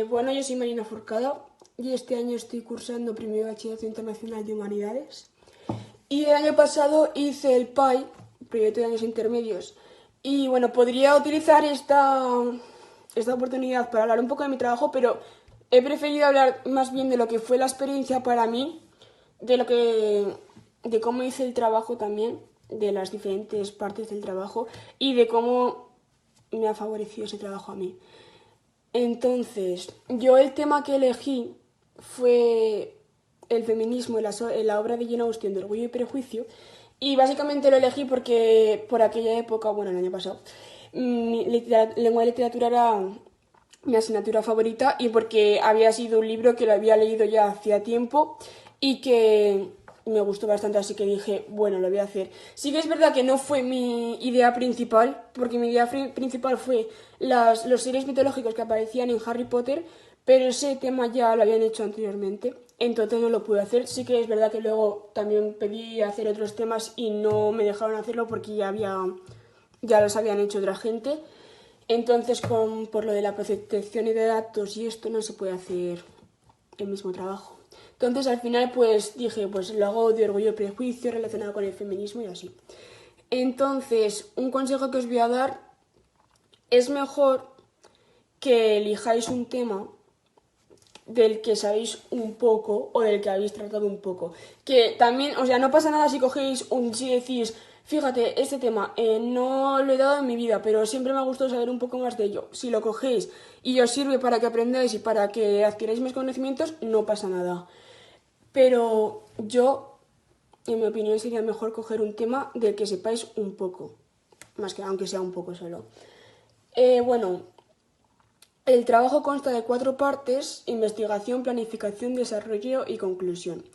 Bueno, yo soy Marina Forcada y este año estoy cursando primer Bachillerato Internacional de Humanidades. Y el año pasado hice el PAI, Proyecto de Años Intermedios. Y bueno, podría utilizar esta oportunidad para hablar un poco de mi trabajo, pero he preferido hablar más bien de lo que fue la experiencia para mí, de cómo hice el trabajo también, de las diferentes partes del trabajo y de cómo me ha favorecido ese trabajo a mí. Entonces, yo el tema que elegí fue el feminismo en la obra de Jane Austen de Orgullo y Prejuicio, y básicamente lo elegí porque por aquella época, bueno, el año pasado, lengua y literatura era mi asignatura favorita y porque había sido un libro que lo había leído ya hacía tiempo y que me gustó bastante, así que dije, bueno, lo voy a hacer. Sí que es verdad que no fue mi idea principal, porque mi idea principal fue los seres mitológicos que aparecían en Harry Potter, pero ese tema ya lo habían hecho anteriormente, entonces no lo pude hacer. Sí que es verdad que luego también pedí hacer otros temas y no me dejaron hacerlo porque ya los habían hecho otra gente. Entonces, por lo de la protección de datos y esto no se puede hacer el mismo trabajo. Entonces, al final, pues dije, pues lo hago de Orgullo y Prejuicio relacionado con el feminismo y así. Entonces, un consejo que os voy a dar es mejor que elijáis un tema del que sabéis un poco o del que habéis tratado un poco. Que también, o sea, no pasa nada si decís, fíjate, este tema no lo he dado en mi vida, pero siempre me ha gustado saber un poco más de ello. Si lo cogéis y os sirve para que aprendáis y para que adquiráis más conocimientos, no pasa nada. Pero yo, en mi opinión, sería mejor coger un tema del que sepáis un poco, más que aunque sea un poco solo. Bueno, el trabajo consta de 4 partes: investigación, planificación, desarrollo y conclusión.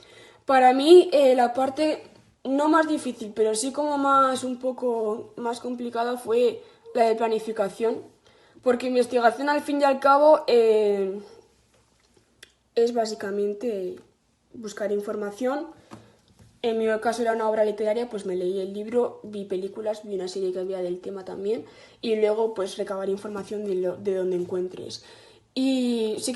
Para mí, la parte no más difícil, pero sí como un poco más complicada fue la de planificación, porque investigación al fin y al cabo es básicamente buscar información. En mi caso era una obra literaria, pues me leí el libro, vi películas, vi una serie que había del tema también y luego pues recabar información de donde encuentres. Y sí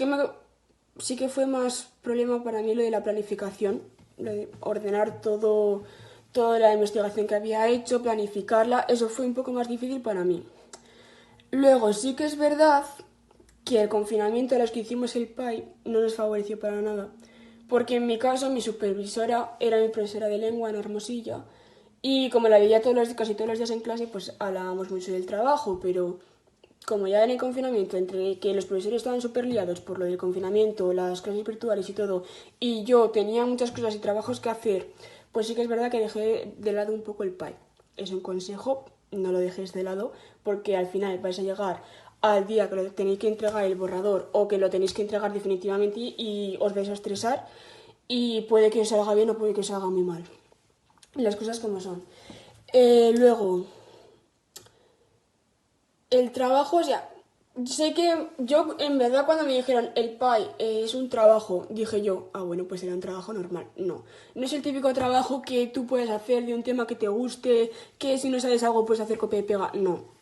que fue más problema para mí lo de la planificación, lo de ordenar toda la investigación que había hecho, planificarla, eso fue un poco más difícil para mí. Luego sí que es verdad que el confinamiento a los que hicimos el PAI no nos favoreció para nada, porque en mi caso mi supervisora era mi profesora de lengua en Hermosilla y como la veía casi todos los días en clase, pues hablábamos mucho del trabajo, pero como ya en el confinamiento, entre que los profesores estaban súper liados por lo del confinamiento, las clases virtuales y todo, y yo tenía muchas cosas y trabajos que hacer, pues sí que es verdad que dejé de lado un poco el PAI. Es un consejo, no lo dejéis de lado, porque al final vais a llegar al día que lo tenéis que entregar el borrador o que lo tenéis que entregar definitivamente y os vais a estresar y puede que os salga bien o puede que os salga muy mal. Las cosas como son. Luego, el trabajo, o sea, sé que yo en verdad cuando me dijeron el PAI es un trabajo, dije yo, ah bueno, pues era un trabajo normal. No, no es el típico trabajo que tú puedes hacer de un tema que te guste, que si no sabes algo puedes hacer copia y pega, no.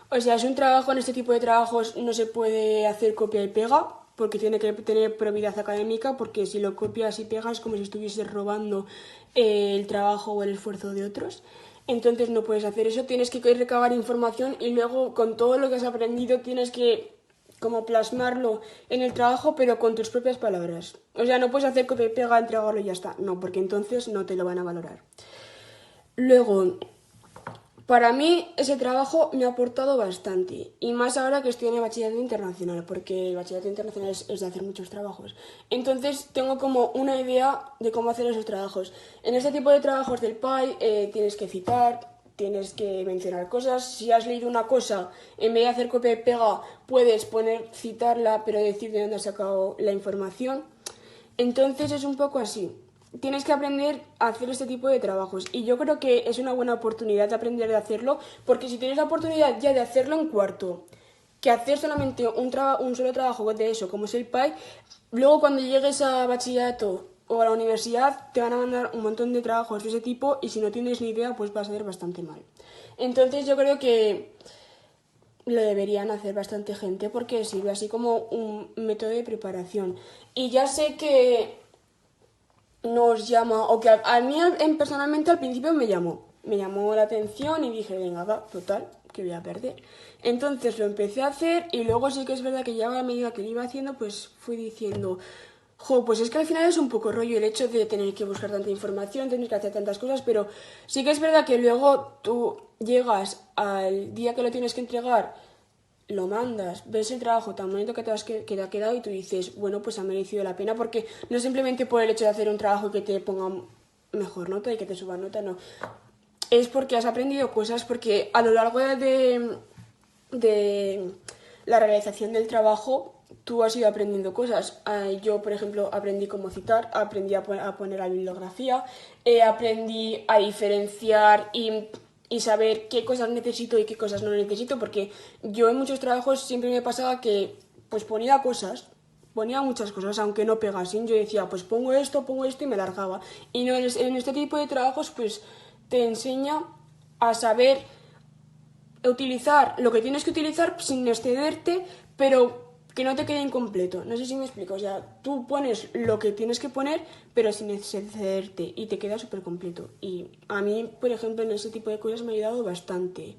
O sea, es un trabajo, en este tipo de trabajos no se puede hacer copia y pega, porque tiene que tener probidad académica, porque si lo copias y pegas es como si estuvieses robando el trabajo o el esfuerzo de otros. Entonces no puedes hacer eso, tienes que recabar información y luego con todo lo que has aprendido tienes que como plasmarlo en el trabajo, pero con tus propias palabras. O sea, no puedes hacer copia y pega, entregarlo y ya está. No, porque entonces no te lo van a valorar. Luego, para mí ese trabajo me ha aportado bastante, y más ahora que estoy en el bachillerato internacional, porque el bachillerato internacional es de hacer muchos trabajos. Entonces tengo como una idea de cómo hacer esos trabajos. En este tipo de trabajos del PAI tienes que citar, tienes que mencionar cosas. Si has leído una cosa, en vez de hacer copia y pega, puedes citarla, pero decir de dónde has sacado la información. Entonces es un poco así. Tienes que aprender a hacer este tipo de trabajos y yo creo que es una buena oportunidad de aprender a hacerlo, porque si tienes la oportunidad ya de hacerlo en cuarto, que hacer solamente un solo trabajo de eso, como es el PAI, luego cuando llegues a bachillerato o a la universidad te van a mandar un montón de trabajos de ese tipo y si no tienes ni idea pues vas a hacer bastante mal. Entonces yo creo que lo deberían hacer bastante gente porque sirve así como un método de preparación. Y ya sé que nos llama, o que a mí personalmente al principio me llamó la atención y dije, venga, va, total, que voy a perder. Entonces lo empecé a hacer y luego sí que es verdad que ya a medida que lo iba haciendo, pues fui diciendo, jo, pues es que al final es un poco rollo el hecho de tener que buscar tanta información, tener que hacer tantas cosas, pero sí que es verdad que luego tú llegas al día que lo tienes que entregar, lo mandas, ves el trabajo tan bonito que te ha quedado y tú dices, bueno, pues ha merecido la pena, porque no simplemente por el hecho de hacer un trabajo y que te pongan mejor nota y que te suban nota, no. Es porque has aprendido cosas, porque a lo largo de la realización del trabajo tú has ido aprendiendo cosas. Yo, por ejemplo, aprendí cómo citar, aprendí a poner la bibliografía, aprendí a diferenciar y saber qué cosas necesito y qué cosas no necesito, porque yo en muchos trabajos siempre me pasaba que pues ponía muchas cosas, aunque no pegasen. Yo decía, pues pongo esto y me largaba. Y no, en este tipo de trabajos, pues te enseña a saber utilizar lo que tienes que utilizar sin excederte, pero que no te quede incompleto. No sé si me explico. O sea, tú pones lo que tienes que poner, pero sin excederte y te queda súper completo. Y a mí, por ejemplo, en ese tipo de cosas me ha ayudado bastante.